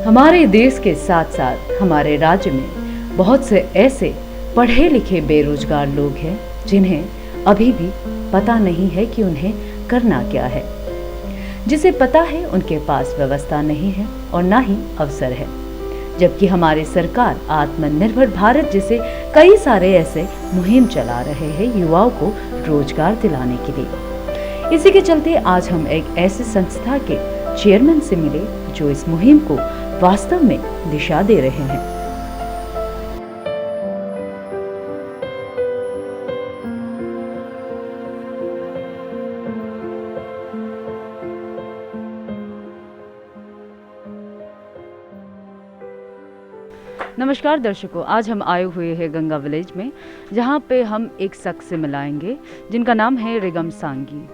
हमारे देश के साथ साथ हमारे राज्य में बहुत से ऐसे पढ़े लिखे बेरोजगार लोग हैं जिन्हें अभी भी पता नहीं है कि उन्हें करना क्या है। जिसे पता है उनके पास व्यवस्था नहीं है और ना ही अवसर है, जबकि हमारी सरकार आत्मनिर्भर भारत जैसे कई सारे ऐसे मुहिम चला रहे हैं युवाओं को रोजगार दिलाने के लिए। इसी के चलते आज हम एक ऐसी संस्था के चेयरमैन से मिले जो इस मुहिम को वास्तव में दिशा दे रहे हैं। नमस्कार दर्शकों, आज हम आए हुए हैं गंगा विलेज में, जहाँ पे हम एक शख्स से मिलाएंगे जिनका नाम है रिगम सांगी।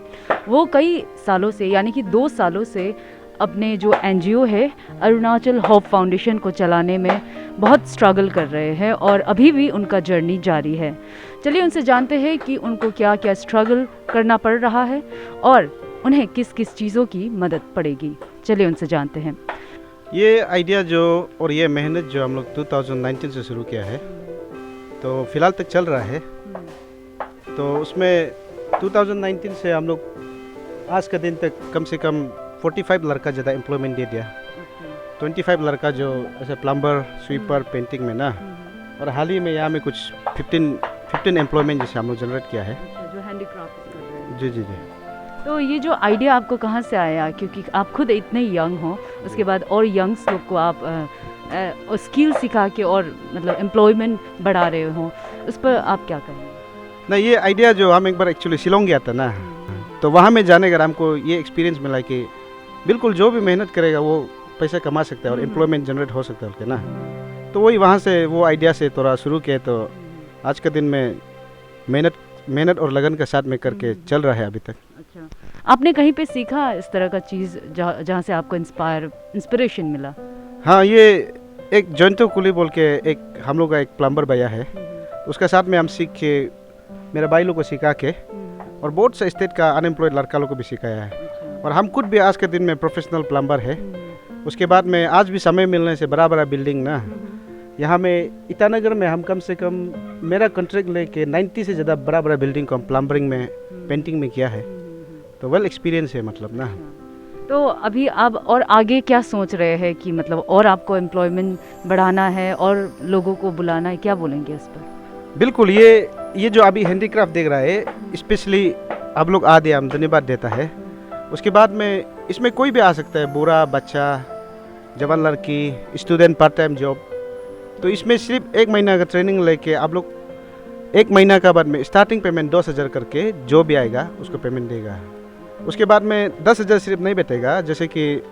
वो कई सालों से यानी कि 2 सालों से अपने जो एनजीओ है अरुणाचल होप फाउंडेशन को चलाने में बहुत स्ट्रगल कर रहे हैं और अभी भी उनका जर्नी जारी है। चलिए उनसे जानते हैं कि उनको क्या क्या स्ट्रगल करना पड़ रहा है और उन्हें किस किस चीज़ों की मदद पड़ेगी। चलिए उनसे जानते हैं। ये आइडिया जो और ये मेहनत जो हम लोग 2019 से शुरू किया है, तो फिलहाल तक चल रहा है। तो उसमें 2019 से हम लोग आज का दिन तक कम से कम 45 लड़का ज़्यादा एम्प्लॉयमेंट दे दिया। 25 लड़का जो ऐसे प्लम्बर, स्वीपर, पेंटिंग में ना, और हाल ही में यहाँ में कुछ 15 एम्प्लॉयमेंट जैसे हम लोग जनरेट किया है। जो हैंडीक्राफ्ट कर रहे हैं। जी जी जी। तो ये जो आइडिया आपको कहाँ से आया, क्योंकि आप खुद इतने यंग हो, उसके बाद और यंग्स लोग को आप स्किल सिखा के और मतलब एम्प्लॉयमेंट बढ़ा रहे हो, उस पर आप क्या करेंगे? नहीं, ये आइडिया जो हम एक बार एक्चुअली शिलोंग गया था ना, तो वहाँ में जाने का हमको ये एक्सपीरियंस मिला कि बिल्कुल जो भी मेहनत करेगा वो पैसा कमा सकता है और एम्प्लॉयमेंट जनरेट हो सकता है उसके ना। तो वही वहाँ से वो आइडिया से थोड़ा शुरू किया, तो आज के दिन में मेहनत और लगन के साथ में करके चल रहा है अभी तक। अच्छा, आपने कहीं पे सीखा इस तरह का चीज़ जहाँ से आपको इंस्पिरेशन मिला? हाँ, ये एक जयंतो कुली बोल के एक हम लोग का एक प्लम्बर भैया है, उसके साथ में हम सीख के मेरे भाई लोग को सिखा के और बहुत से स्टेट का अनएम्प्लॉयड लड़का लोग को भी सिखाया है। और हम खुद भी आज के दिन में प्रोफेशनल प्लम्बर है। उसके बाद में आज भी समय मिलने से बड़ा बड़ा बिल्डिंग ना, यहाँ में ईटानगर में हम कम से कम मेरा कॉन्ट्रैक्ट लेके 90 से ज़्यादा बड़ा बड़ा बिल्डिंग को हम प्लम्बरिंग में, पेंटिंग में किया है। तो वेल एक्सपीरियंस है मतलब ना। तो अभी आप और आगे क्या सोच रहे हैं कि मतलब और आपको एम्प्लॉयमेंट बढ़ाना है और लोगों को बुलाना है, क्या बोलेंगे इस पर? बिल्कुल, ये जो अभी हैंडीक्राफ्ट देख रहा है, स्पेशली आप लोग आ दिया, हम धन्यवाद देता है। उसके बाद में इसमें कोई भी आ सकता है, बूढ़ा, बच्चा, जवान लड़की, स्टूडेंट, पार्ट टाइम जॉब। तो इसमें सिर्फ 1 महीना का ट्रेनिंग लेके आप लोग 1 महीना का बाद में स्टार्टिंग पेमेंट 10,000 करके जो भी आएगा उसको पेमेंट देगा। उसके बाद में 10,000 सिर्फ नहीं बैठेगा, जैसे कि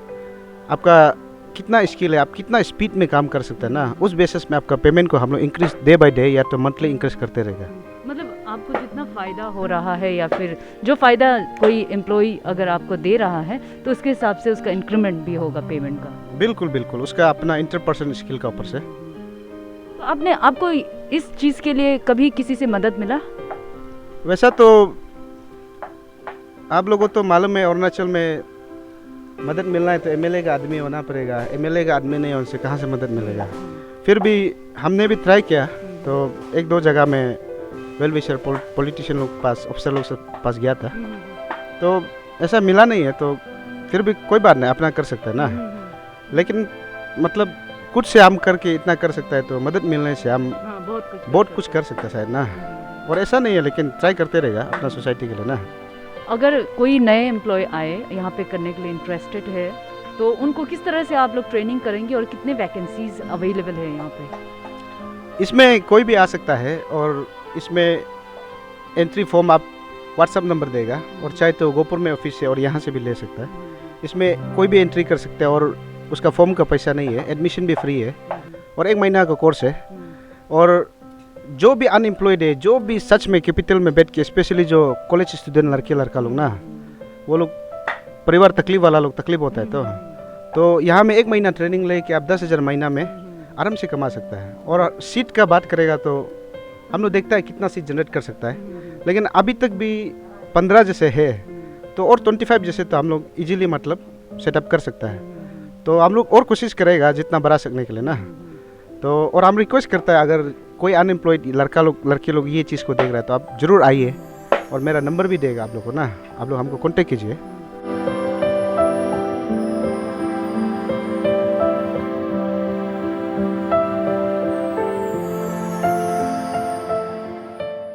आपका कितना स्किल है, आप कितना स्पीड में काम कर सकते हैं ना, उस बेसिस में आपका पेमेंट को हम लोग इंक्रीज डे बाय डे या तो मंथली इंक्रीज करते रहेगा। मतलब आपको जितना फ़ायदा हो रहा है या फिर जो फ़ायदा कोई एम्प्लॉई अगर आपको दे रहा है तो उसके हिसाब से उसका इंक्रीमेंट भी होगा पेमेंट का। बिल्कुल बिल्कुल, उसका अपना इंटरपर्सनल स्किल का ऊपर से। तो आपको इस चीज़ के लिए कभी किसी से मदद मिला? वैसा तो आप लोगों को तो मालूम है, अरुणाचल में मदद मिलना है तो एमएलए का आदमी होना पड़ेगा। एमएलए का आदमी नहीं, उनसे कहाँ से मदद मिलेगा? फिर भी हमने भी ट्राई किया, तो 1-2 जगह में वेल विशर पॉलिटिशियन लोग पास, ऑफिसर लोग से पास गया था, तो ऐसा मिला नहीं है। तो फिर भी कोई बात नहीं, अपना कर सकता है ना। लेकिन मतलब कुछ से हम करके इतना कर सकता है, तो मदद मिलने से हम बहुत कुछ कर सकते हैं शायद ना। और ऐसा नहीं है, लेकिन ट्राई करते रहेगा अपना सोसाइटी के लिए ना। अगर कोई नए एम्प्लॉय आए यहाँ पे करने के लिए इंटरेस्टेड है, तो उनको किस तरह से आप लोग ट्रेनिंग करेंगे और कितने वैकेंसीज अवेलेबल है यहाँ पे? इसमें कोई भी आ सकता है और इसमें एंट्री फॉर्म आप व्हाट्सअप नंबर देगा, और चाहे तो गोपुर में ऑफिस से और यहाँ से भी ले सकता है। इसमें कोई भी एंट्री कर सकता है और उसका फॉर्म का पैसा नहीं है, एडमिशन भी फ्री है और 1 महीना का कोर्स है। और जो भी अनएम्प्लॉयड है, जो भी सच में कैपिटल में बैठ के, स्पेशली जो कॉलेज स्टूडेंट लड़के लड़का लोग ना, वो लोग परिवार तकलीफ वाला लोग तकलीफ होता है, तो यहाँ में 1 महीना ट्रेनिंग लेके आप 10,000 महीना में आराम से कमा सकता है। और सीट का बात करेगा तो हम लोग देखता है कितना सीट जनरेट कर सकता है, लेकिन अभी तक भी 15 जैसे है, तो और 25 जैसे तो हम लोग इजीली मतलब सेटअप कर सकता है। तो हम लोग और कोशिश करेगा जितना बढ़ा सकने के लिए ना। तो और हम रिक्वेस्ट करता है अगर कोई अनएम्प्लॉयड लड़के लोग ये चीज़ को देख रहा है तो आप ज़रूर आइए, और मेरा नंबर भी देगा आप लोग को ना, आप लोग हमको कॉन्टेक्ट कीजिए।